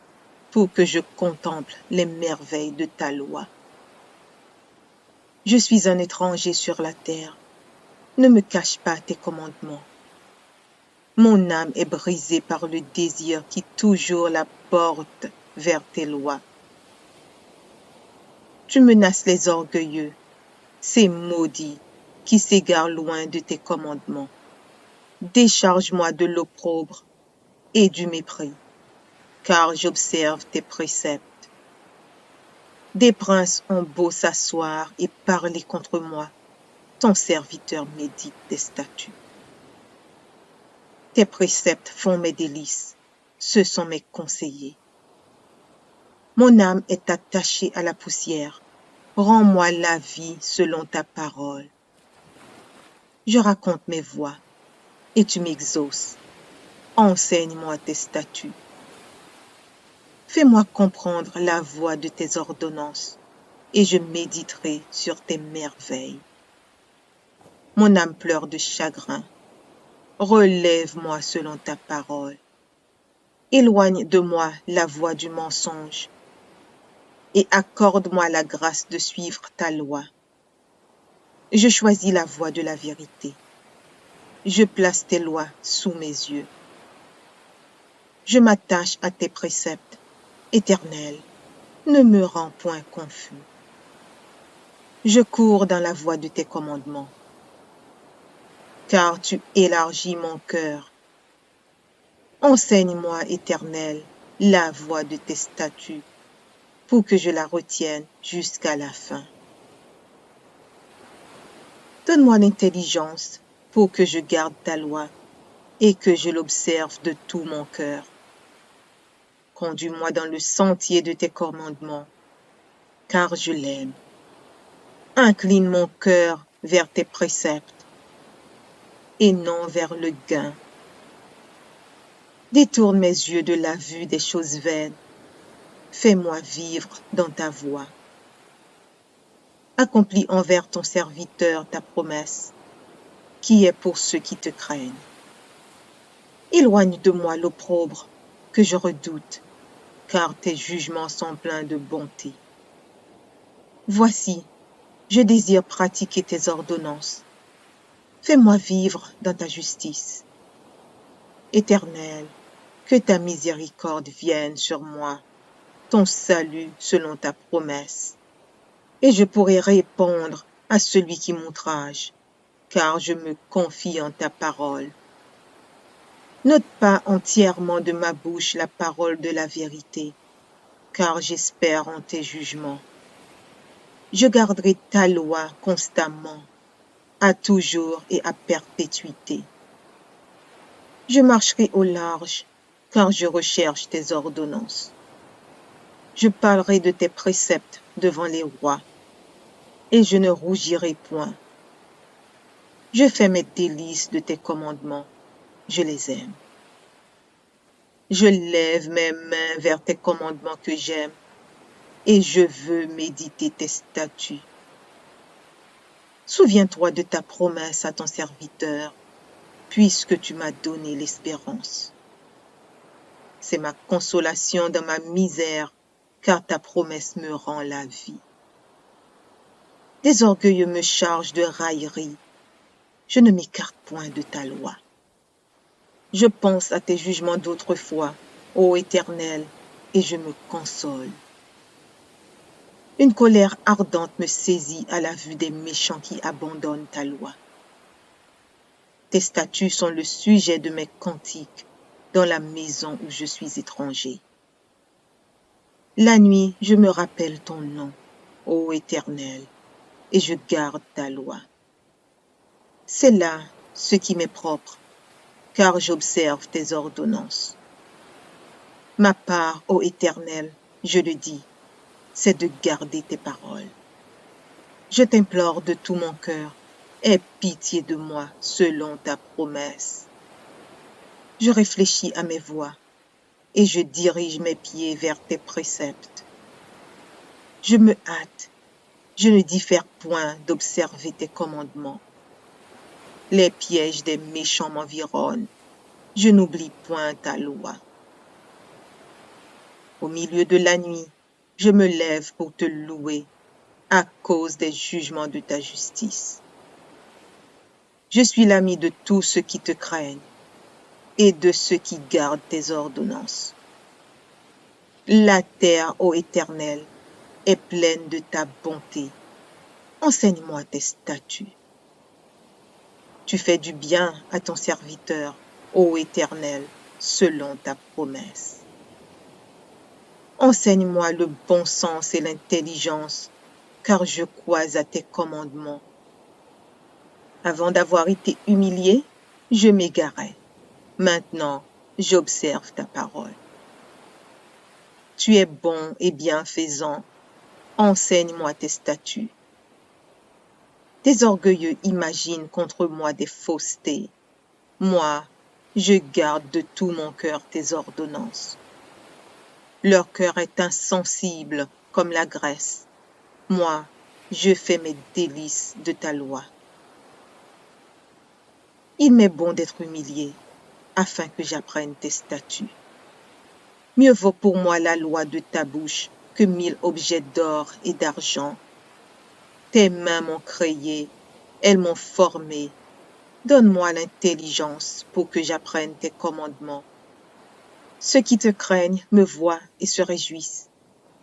pour que je contemple les merveilles de ta loi. Je suis un étranger sur la terre, ne me cache pas tes commandements. Mon âme est brisée par le désir qui toujours la porte vers tes lois. Tu menaces les orgueilleux, ces maudits qui s'égarent loin de tes commandements. Décharge-moi de l'opprobre et du mépris, car j'observe tes préceptes. Des princes ont beau s'asseoir et parler contre moi, ton serviteur médite tes statuts. Tes préceptes font mes délices, ce sont mes conseillers. Mon âme est attachée à la poussière, rends-moi la vie selon ta parole. Je raconte mes voies, et tu m'exauces. Enseigne-moi tes statuts. Fais-moi comprendre la voie de tes ordonnances, et je méditerai sur tes merveilles. Mon âme pleure de chagrin. Relève-moi selon ta parole. Éloigne de moi la voie du mensonge, et accorde-moi la grâce de suivre ta loi. Je choisis la voie de la vérité. je place tes lois sous mes yeux. Je m'attache à tes préceptes, Éternel, ne me rends point confus. Je cours dans la voie de tes commandements, car tu élargis mon cœur. Enseigne-moi, Éternel, la voie de tes statuts, pour que je la retienne jusqu'à la fin. Donne-moi l'intelligence pour que je garde ta loi et que je l'observe de tout mon cœur. Conduis-moi dans le sentier de tes commandements, car je l'aime. Incline mon cœur vers tes préceptes et non vers le gain. Détourne mes yeux de la vue des choses vaines. Fais-moi vivre dans ta voie. Accomplis envers ton serviteur ta promesse, qui est pour ceux qui te craignent. Éloigne de moi l'opprobre que je redoute, car tes jugements sont pleins de bonté. Voici, je désire pratiquer tes ordonnances. Fais-moi vivre dans ta justice. Éternel, que ta miséricorde vienne sur moi, ton salut selon ta promesse, et je pourrai répondre à celui qui m'outrage, car je me confie en ta parole. N'ôte pas entièrement de ma bouche la parole de la vérité, car j'espère en tes jugements. Je garderai ta loi constamment, à toujours et à perpétuité. Je marcherai au large, car je recherche tes ordonnances. Je parlerai de tes préceptes devant les rois, et je ne rougirai point. Je fais mes délices de tes commandements, je les aime. Je lève mes mains vers tes commandements que j'aime, et je veux méditer tes statuts. Souviens-toi de ta promesse à ton serviteur, puisque tu m'as donné l'espérance. C'est ma consolation dans ma misère, car ta promesse me rend la vie. Des orgueilleux me chargent de railleries. Je ne m'écarte point de ta loi. Je pense à tes jugements d'autrefois, ô Éternel, et je me console. Une colère ardente me saisit à la vue des méchants qui abandonnent ta loi. Tes statuts sont le sujet de mes cantiques dans la maison où je suis étranger. La nuit, je me rappelle ton nom, ô Éternel, et je garde ta loi. C'est là ce qui m'est propre, car j'observe tes ordonnances. Ma part, ô Éternel, je le dis, c'est de garder tes paroles. Je t'implore de tout mon cœur, aie pitié de moi selon ta promesse. Je réfléchis à mes voies et je dirige mes pieds vers tes préceptes. Je me hâte, je ne diffère point d'observer tes commandements. Les pièges des méchants m'environnent, je n'oublie point ta loi. Au milieu de la nuit, je me lève pour te louer à cause des jugements de ta justice. Je suis l'ami de tous ceux qui te craignent et de ceux qui gardent tes ordonnances. La terre, ô Éternel, est pleine de ta bonté. Enseigne-moi tes statuts. Tu fais du bien à ton serviteur, ô Éternel, selon ta promesse. Enseigne-moi le bon sens et l'intelligence, car je crois à tes commandements. Avant d'avoir été humilié, je m'égarais. Maintenant, j'observe ta parole. Tu es bon et bienfaisant. Enseigne-moi tes statuts. Tes orgueilleux imaginent contre moi des faussetés. Moi, je garde de tout mon cœur tes ordonnances. Leur cœur est insensible comme la graisse. Moi, je fais mes délices de ta loi. Il m'est bon d'être humilié, afin que j'apprenne tes statuts. Mieux vaut pour moi la loi de ta bouche que 1000 objets d'or et d'argent. Tes mains m'ont créé, elles m'ont formé. Donne-moi l'intelligence pour que j'apprenne tes commandements. Ceux qui te craignent me voient et se réjouissent,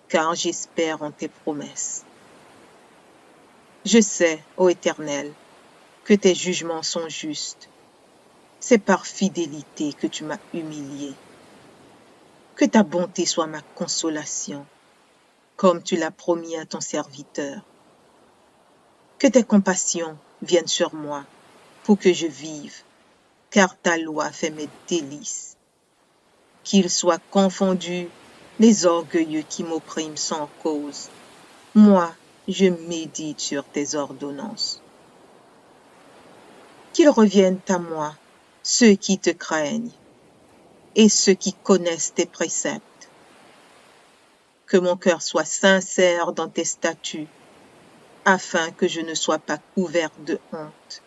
car j'espère en tes promesses. Je sais, ô Éternel, que tes jugements sont justes. C'est par fidélité que tu m'as humilié. Que ta bonté soit ma consolation, comme tu l'as promis à ton serviteur. Que tes compassions viennent sur moi pour que je vive, car ta loi fait mes délices. Qu'ils soient confondus les orgueilleux qui m'oppriment sans cause. Moi, je médite sur tes ordonnances. Qu'ils reviennent à moi, ceux qui te craignent, et ceux qui connaissent tes préceptes. Que mon cœur soit sincère dans tes statuts, afin que je ne sois pas couvert de honte.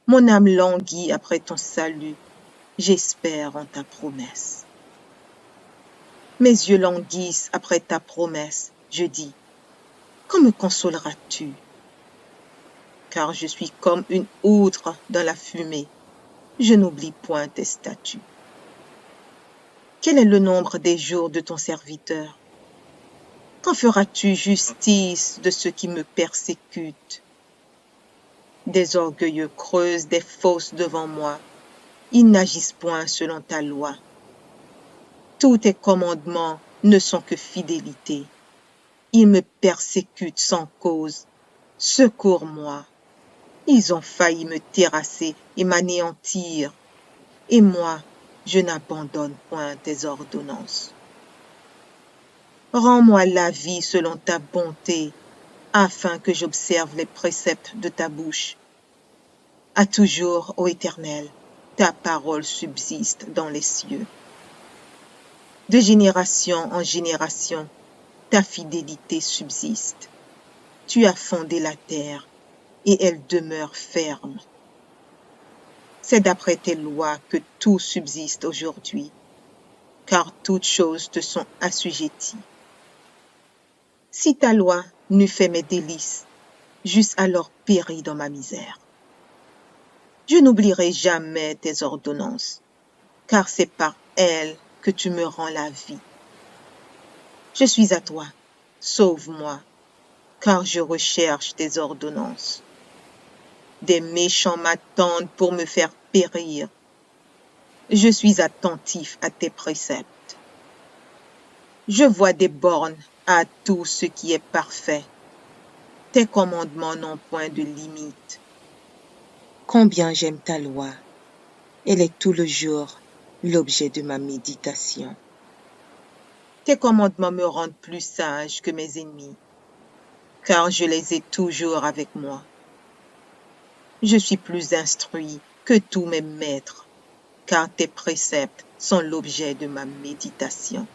Mon âme languit après ton salut, j'espère en ta promesse. Mes yeux languissent après ta promesse, je dis, quand me consoleras-tu? Car je suis comme une outre dans la fumée, je n'oublie point tes statuts. Quel est le nombre des jours de ton serviteur? Quand feras-tu justice de ceux qui me persécutent? Des orgueilleux creusent des fosses devant moi, ils n'agissent point selon ta loi. Tous tes commandements ne sont que fidélité. Ils me persécutent sans cause. Secours-moi. Ils ont failli me terrasser et m'anéantir. Et moi, je n'abandonne point tes ordonnances. Rends-moi la vie selon ta bonté, afin que j'observe les préceptes de ta bouche. À toujours, ô Éternel, ta parole subsiste dans les cieux. De génération en génération, ta fidélité subsiste. Tu as fondé la terre, et elle demeure ferme. C'est d'après tes lois que tout subsiste aujourd'hui, car toutes choses te sont assujetties. Si ta loi n'eût fait mes délices, j'eusse alors péri dans ma misère. Je n'oublierai jamais tes ordonnances, car c'est par elles que tu me rends la vie. Je suis à toi, sauve-moi, car je recherche tes ordonnances. Des méchants m'attendent pour me faire périr. Je suis attentif à tes préceptes. Je vois des bornes à tout ce qui est parfait. Tes commandements n'ont point de limite. Combien j'aime ta loi. Elle est tout le jour l'objet de ma méditation. Tes commandements me rendent plus sage que mes ennemis, car je les ai toujours avec moi. Je suis plus instruit que tous mes maîtres, car tes préceptes sont l'objet de ma méditation.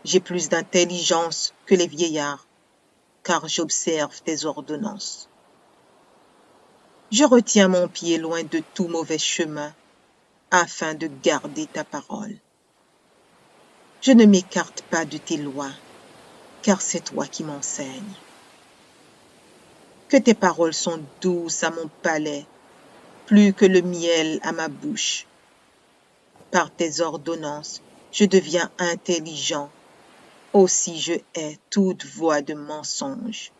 J'ai plus d'intelligence que les vieillards, car j'observe tes ordonnances. Je retiens mon pied loin de tout mauvais chemin, afin de garder ta parole. Je ne m'écarte pas de tes lois, car c'est toi qui m'enseignes. Que tes paroles sont douces à mon palais, plus que le miel à ma bouche. Par tes ordonnances, je deviens intelligent, aussi je hais toute voix de mensonge.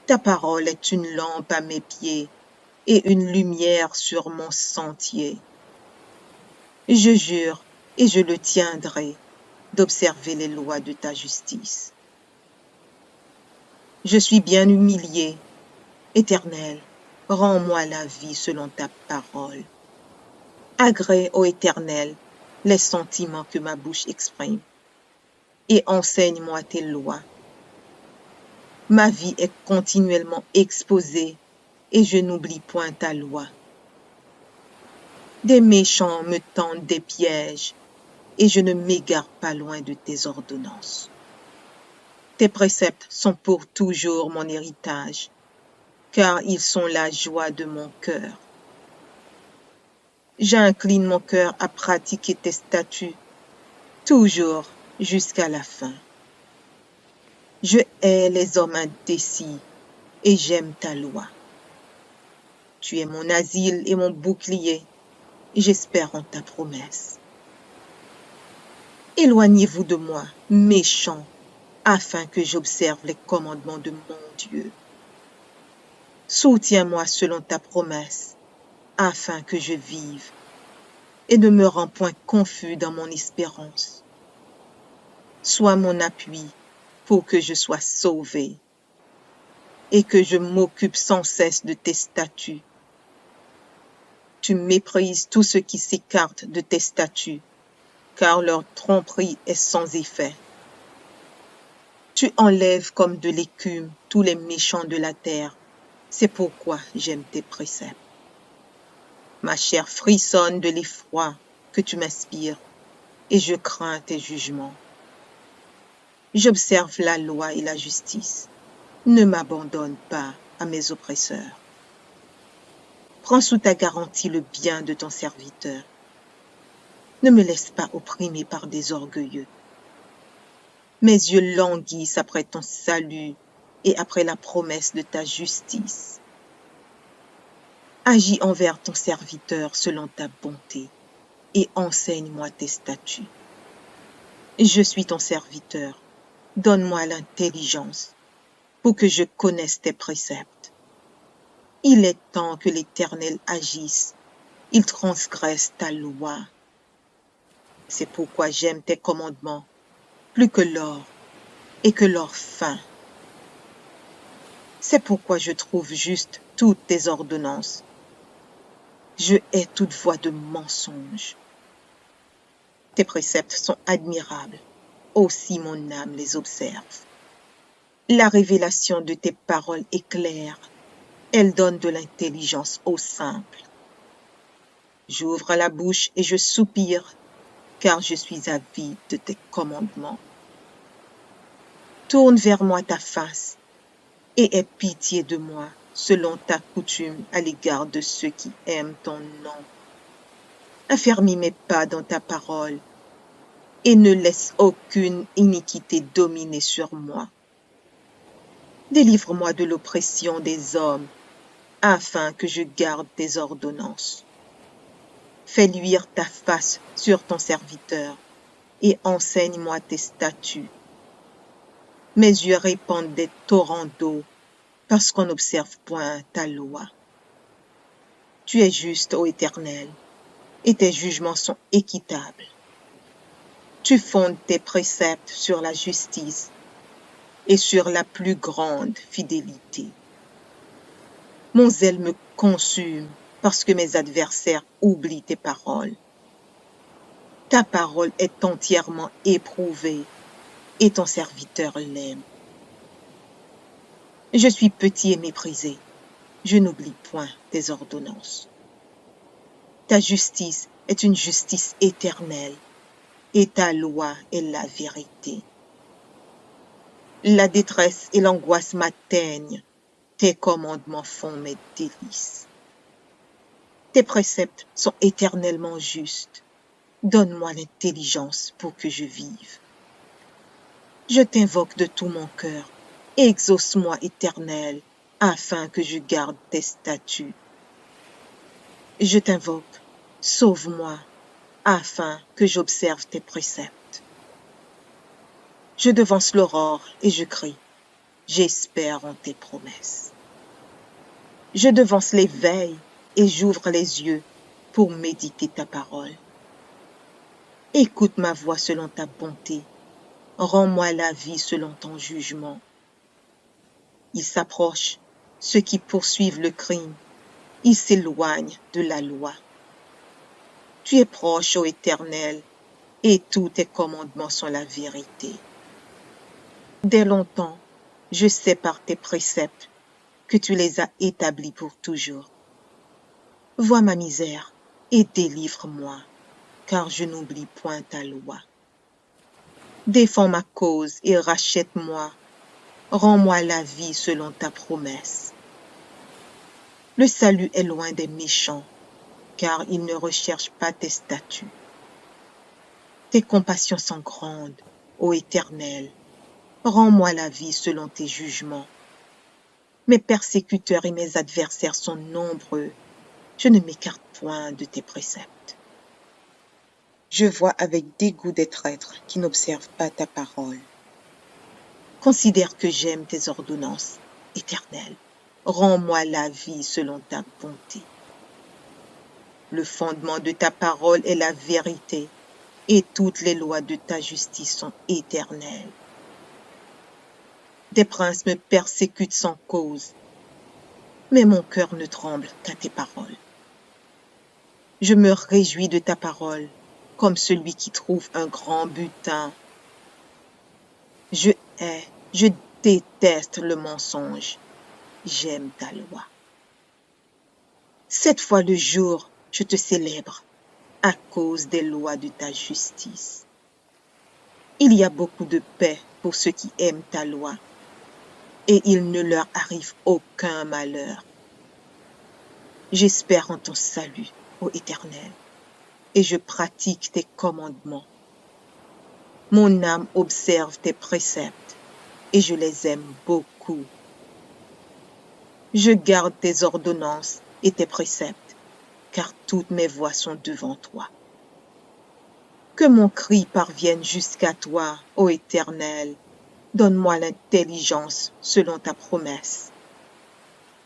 Ta parole est une lampe à mes pieds et une lumière sur mon sentier. Je jure, et je le tiendrai, d'observer les lois de ta justice. Je suis bien humilié, Éternel, rends-moi la vie selon ta parole. Agrée, ô Éternel, les sentiments que ma bouche exprime, et enseigne-moi tes lois. Ma vie est continuellement exposée, et je n'oublie point ta loi. Des méchants me tendent des pièges, et je ne m'égare pas loin de tes ordonnances. Tes préceptes sont pour toujours mon héritage, car ils sont la joie de mon cœur. J'incline mon cœur à pratiquer tes statuts, toujours jusqu'à la fin. Je hais les hommes indécis, et j'aime ta loi. Tu es mon asile et mon bouclier. J'espère en ta promesse. Éloignez-vous de moi, méchants, afin que j'observe les commandements de mon Dieu. Soutiens-moi selon ta promesse, afin que je vive, et ne me rends point confus dans mon espérance. Sois mon appui pour que je sois sauvé, et que je m'occupe sans cesse de tes statuts. Tu méprises tout ce qui s'écarte de tes statuts, car leur tromperie est sans effet. Tu enlèves comme de l'écume tous les méchants de la terre. C'est pourquoi j'aime tes préceptes. Ma chair frissonne de l'effroi que tu m'inspires, et je crains tes jugements. J'observe la loi et la justice. Ne m'abandonne pas à mes oppresseurs. Prends sous ta garantie le bien de ton serviteur. Ne me laisse pas opprimer par des orgueilleux. Mes yeux languissent après ton salut et après la promesse de ta justice. Agis envers ton serviteur selon ta bonté et enseigne-moi tes statuts. Je suis ton serviteur. Donne-moi l'intelligence pour que je connaisse tes préceptes. Il est temps que l'Éternel agisse. Il transgresse ta loi. C'est pourquoi j'aime tes commandements plus que l'or et que l'or fin. C'est pourquoi je trouve juste toutes tes ordonnances. Je hais toute voie de mensonge. Tes préceptes sont admirables, aussi mon âme les observe. La révélation de tes paroles est claire, elle donne de l'intelligence aux simples. J'ouvre la bouche et je soupire, car je suis avide de tes commandements. Tourne vers moi ta face et aie pitié de moi selon ta coutume à l'égard de ceux qui aiment ton nom. Affermis mes pas dans ta parole et ne laisse aucune iniquité dominer sur moi. Délivre-moi de l'oppression des hommes afin que je garde tes ordonnances. Fais luire ta face sur ton serviteur et enseigne-moi tes statuts. Mes yeux répandent des torrents d'eau parce qu'on n'observe point ta loi. Tu es juste, ô Éternel, et tes jugements sont équitables. Tu fondes tes préceptes sur la justice et sur la plus grande fidélité. Mon zèle me consume parce que mes adversaires oublient tes paroles. Ta parole est entièrement éprouvée et ton serviteur l'aime. Je suis petit et méprisé. Je n'oublie point tes ordonnances. Ta justice est une justice éternelle et ta loi est la vérité. La détresse et l'angoisse m'atteignent. Tes commandements font mes délices. Tes préceptes sont éternellement justes. Donne-moi l'intelligence pour que je vive. Je t'invoque de tout mon cœur. Exauce-moi, Éternel, afin que je garde tes statuts. Je t'invoque, sauve-moi, afin que j'observe tes préceptes. Je devance l'aurore et je crie, j'espère en tes promesses. Je devance l'éveil et j'ouvre les yeux pour méditer ta parole. Écoute ma voix selon ta bonté, rends-moi la vie selon ton jugement. Ils s'approchent, ceux qui poursuivent le crime, ils s'éloignent de la loi. Tu es proche, ô Éternel, et tous tes commandements sont la vérité. Dès longtemps, je sais par tes préceptes que tu les as établis pour toujours. Vois ma misère et délivre-moi, car je n'oublie point ta loi. Défends ma cause et rachète-moi. Rends-moi la vie selon ta promesse. Le salut est loin des méchants, car ils ne recherchent pas tes statuts. Tes compassions sont grandes, ô Éternel. Rends-moi la vie selon tes jugements. Mes persécuteurs et mes adversaires sont nombreux. Je ne m'écarte point de tes préceptes. Je vois avec dégoût des traîtres qui n'observent pas ta parole. Considère que j'aime tes ordonnances, Éternel. Rends-moi la vie selon ta bonté. Le fondement de ta parole est la vérité, et toutes les lois de ta justice sont éternelles. Des princes me persécutent sans cause, mais mon cœur ne tremble qu'à tes paroles. Je me réjouis de ta parole, comme celui qui trouve un grand butin. Je déteste le mensonge. J'aime ta loi. 7 fois le jour, je te célèbre à cause des lois de ta justice. Il y a beaucoup de paix pour ceux qui aiment ta loi, et il ne leur arrive aucun malheur. J'espère en ton salut, ô Éternel, et je pratique tes commandements. Mon âme observe tes préceptes, et je les aime beaucoup. Je garde tes ordonnances et tes préceptes, car toutes mes voies sont devant toi. Que mon cri parvienne jusqu'à toi, ô Éternel. Donne-moi l'intelligence selon ta promesse.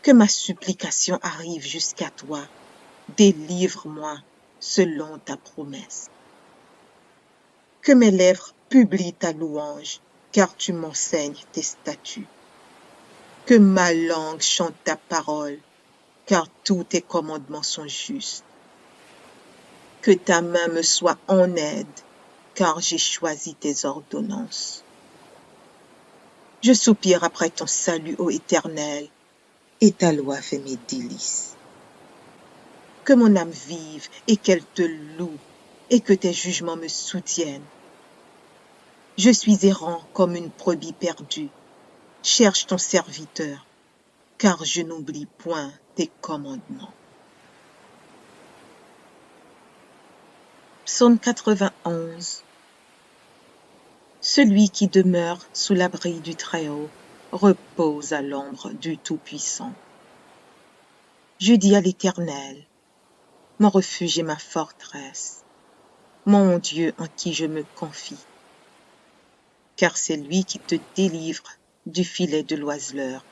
Que ma supplication arrive jusqu'à toi. Délivre-moi selon ta promesse. Que mes lèvres publient ta louange, car tu m'enseignes tes statuts. Que ma langue chante ta parole, car tous tes commandements sont justes. Que ta main me soit en aide, car j'ai choisi tes ordonnances. Je soupire après ton salut, ô Éternel, et ta loi fait mes délices. Que mon âme vive et qu'elle te loue, et que tes jugements me soutiennent. Je suis errant comme une brebis perdue. Cherche ton serviteur, car je n'oublie point tes commandements. Psaume 91. Celui qui demeure sous l'abri du Très-Haut repose à l'ombre du Tout-Puissant. Je dis à l'Éternel, mon refuge et ma forteresse, mon Dieu en qui je me confie. Car c'est lui qui te délivre du filet de l'oiseleur,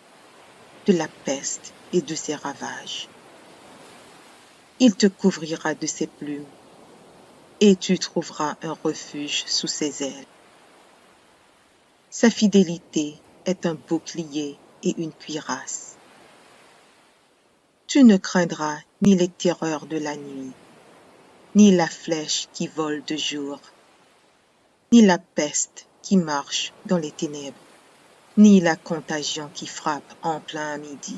de la peste et de ses ravages. Il te couvrira de ses plumes, et tu trouveras un refuge sous ses ailes. Sa fidélité est un bouclier et une cuirasse. Tu ne craindras ni les terreurs de la nuit, ni la flèche qui vole de jour, ni la peste qui marche dans les ténèbres, ni la contagion qui frappe en plein midi.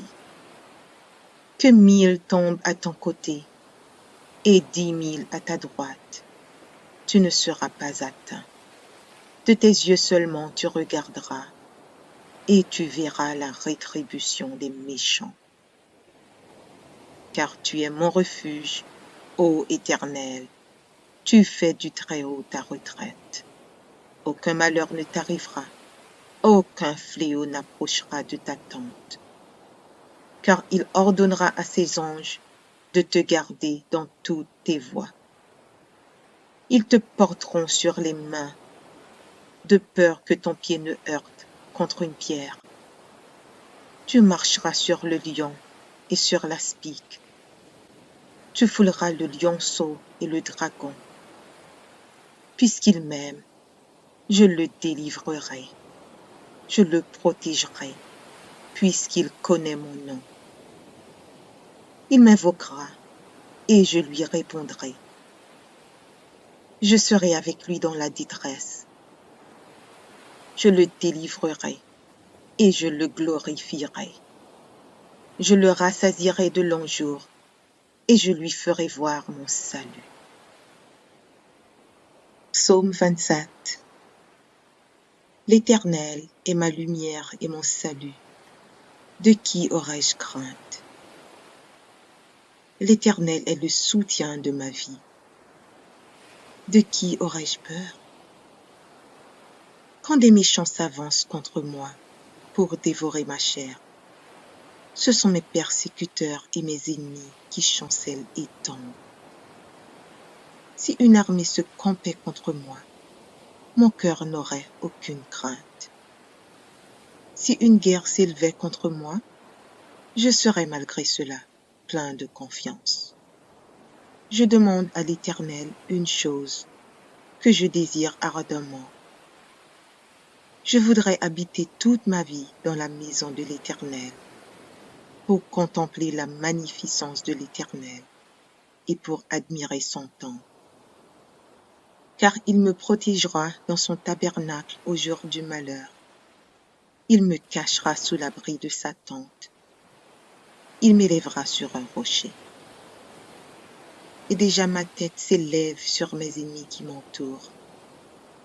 Que 1000 tombent à ton côté et 10 000 à ta droite, tu ne seras pas atteint. De tes yeux seulement tu regarderas, et tu verras la rétribution des méchants. Car tu es mon refuge, ô Éternel, tu fais du Très-Haut ta retraite. Aucun malheur ne t'arrivera, aucun fléau n'approchera de ta tente. Car il ordonnera à ses anges de te garder dans toutes tes voies. Ils te porteront sur les mains, de peur que ton pied ne heurte contre une pierre. Tu marcheras sur le lion et sur l'aspic. Tu fouleras le lionceau et le dragon. Puisqu'il m'aime, je le délivrerai. Je le protégerai, puisqu'il connaît mon nom. Il m'invoquera, et je lui répondrai. Je serai avec lui dans la détresse. Je le délivrerai, et je le glorifierai. Je le rassasierai de longs jours, et je lui ferai voir mon salut. Psaume 27. L'Éternel est ma lumière et mon salut. De qui aurais-je crainte? L'Éternel est le soutien de ma vie. De qui aurais-je peur? Quand des méchants s'avancent contre moi pour dévorer ma chair, Ce sont mes persécuteurs et mes ennemis qui chancellent et tombent. Si une armée se campait contre moi, mon cœur n'aurait aucune crainte. Si une guerre s'élevait contre moi, je serais malgré cela plein de confiance. Je demande à l'Éternel une chose que je désire ardemment. Je voudrais habiter toute ma vie dans la maison de l'Éternel pour contempler la magnificence de l'Éternel et pour admirer son temple. Car il me protégera dans son tabernacle au jour du malheur. Il me cachera sous l'abri de sa tente. Il m'élèvera sur un rocher. Et déjà ma tête s'élève sur mes ennemis qui m'entourent.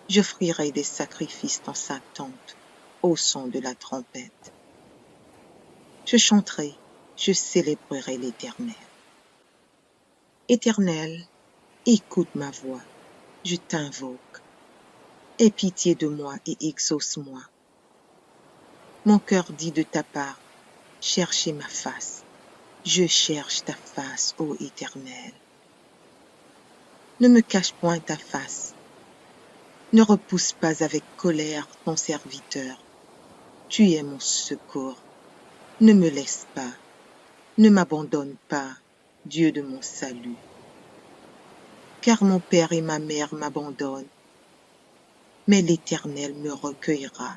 J'offrirai des sacrifices dans sa tente, au son de la trompette. Je chanterai, je célébrerai l'Éternel. Éternel, écoute ma voix, je t'invoque. Aie pitié de moi et exauce-moi. Mon cœur dit de ta part, cherchez ma face. Je cherche ta face, ô Éternel. Ne me cache point ta face. Ne repousse pas avec colère ton serviteur. Tu es mon secours. Ne me laisse pas. Ne m'abandonne pas, Dieu de mon salut. Car mon père et ma mère m'abandonnent, mais l'Éternel me recueillera.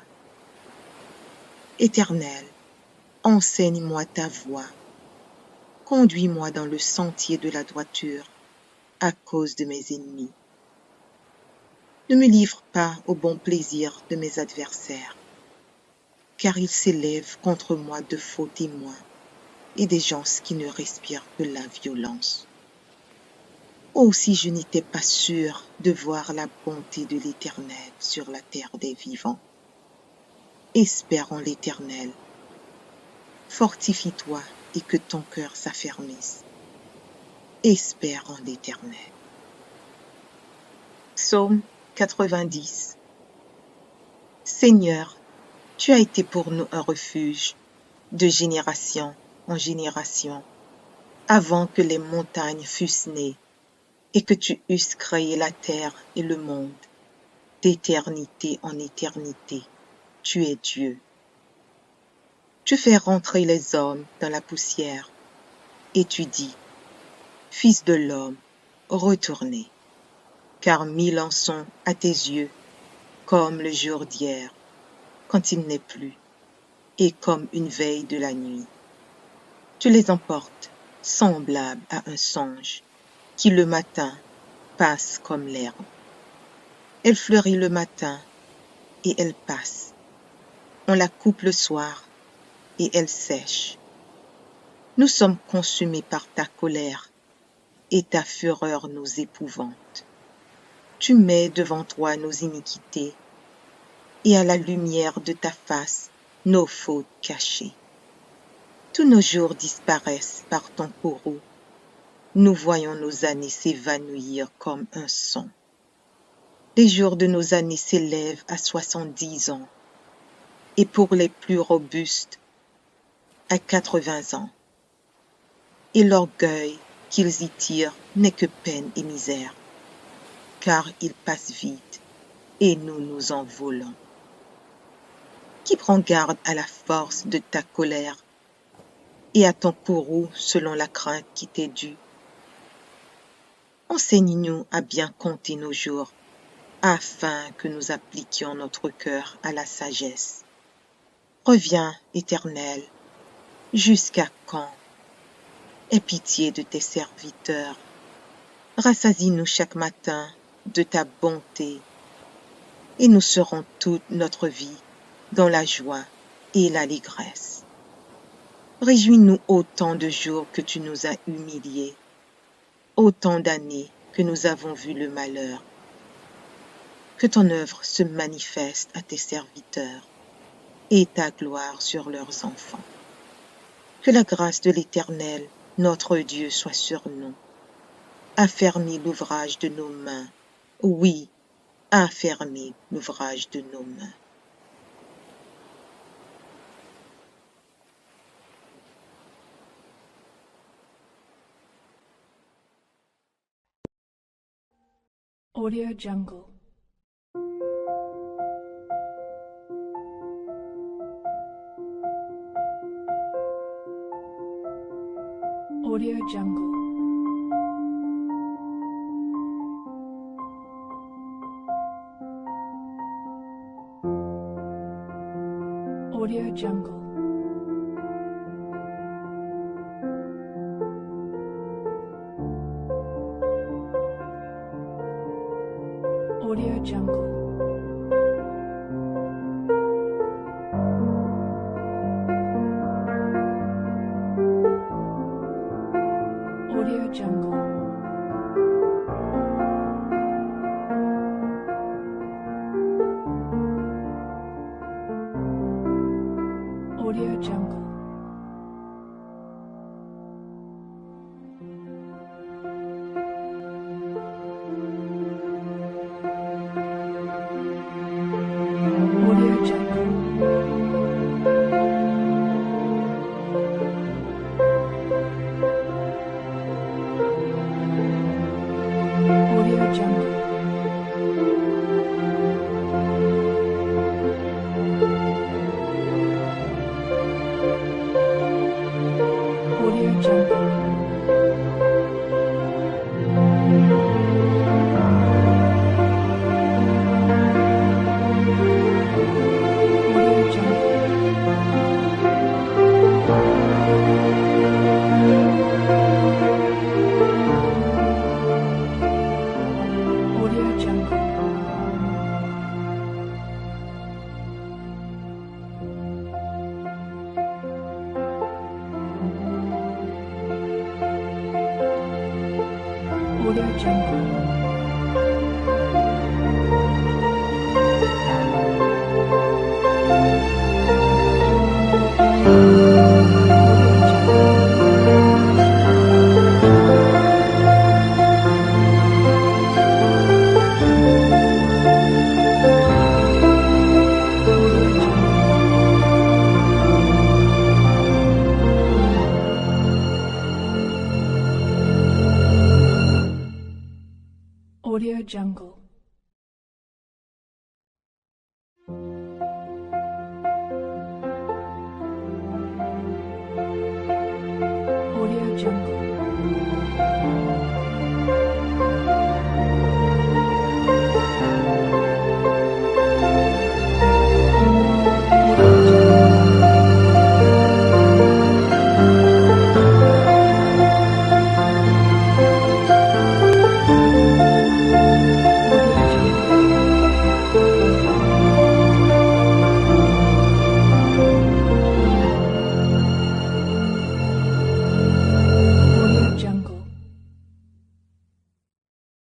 Éternel, enseigne-moi ta voie. Conduis-moi dans le sentier de la droiture à cause de mes ennemis. Ne me livre pas au bon plaisir de mes adversaires, car ils s'élèvent contre moi de faux témoins et des gens qui ne respirent que la violence. Oh, si je n'étais pas sûr de voir la bonté de l'Éternel sur la terre des vivants. Espère en l'Éternel. Fortifie-toi et que ton cœur s'affermisse. Espère en l'Éternel. Psaume 90. Seigneur, tu as été pour nous un refuge de génération en génération, avant que les montagnes fussent nées et que tu eusses créé la terre et le monde. D'éternité en éternité, tu es Dieu. Tu fais rentrer les hommes dans la poussière et tu dis, Fils de l'homme, retournez, car 1000 ans sont à tes yeux comme le jour d'hier, quand il n'est plus, et comme une veille de la nuit. Tu les emportes, semblables à un songe, qui le matin passe comme l'herbe. Elle fleurit le matin, et elle passe. On la coupe le soir, et elle sèche. Nous sommes consumés par ta colère, et ta fureur nous épouvante. Tu mets devant toi nos iniquités, et à la lumière de ta face, nos fautes cachées. Tous nos jours disparaissent par ton courroux. Nous voyons nos années s'évanouir comme un son. Les jours de nos années s'élèvent à 70 ans, et pour les plus robustes, à 80 ans. Et l'orgueil qu'ils y tirent n'est que peine et misère, car ils passent vite, et nous nous envolons. Qui prend garde à la force de ta colère et à ton courroux selon la crainte qui t'est due? Enseigne-nous à bien compter nos jours, afin que nous appliquions notre cœur à la sagesse. Reviens, Éternel, jusqu'à quand? Aie pitié de tes serviteurs. Rassasie-nous chaque matin de ta bonté, et nous serons toute notre vie dans la joie et l'allégresse. Réjouis-nous autant de jours que tu nous as humiliés, autant d'années que nous avons vu le malheur. Que ton œuvre se manifeste à tes serviteurs et ta gloire sur leurs enfants. Que la grâce de l'Éternel, notre Dieu, soit sur nous. Affermis l'ouvrage de nos mains. Oui, affermis l'ouvrage de nos mains. Audio Jungle. Audio Jungle. Audio Jungle. Audio Jungle. Audio Jungle. Audio Jungle. Audio Jungle. Audio Jungle. Audio Jungle. Audio Jungle. Audio Jungle. Audio Jungle. Audio Jungle.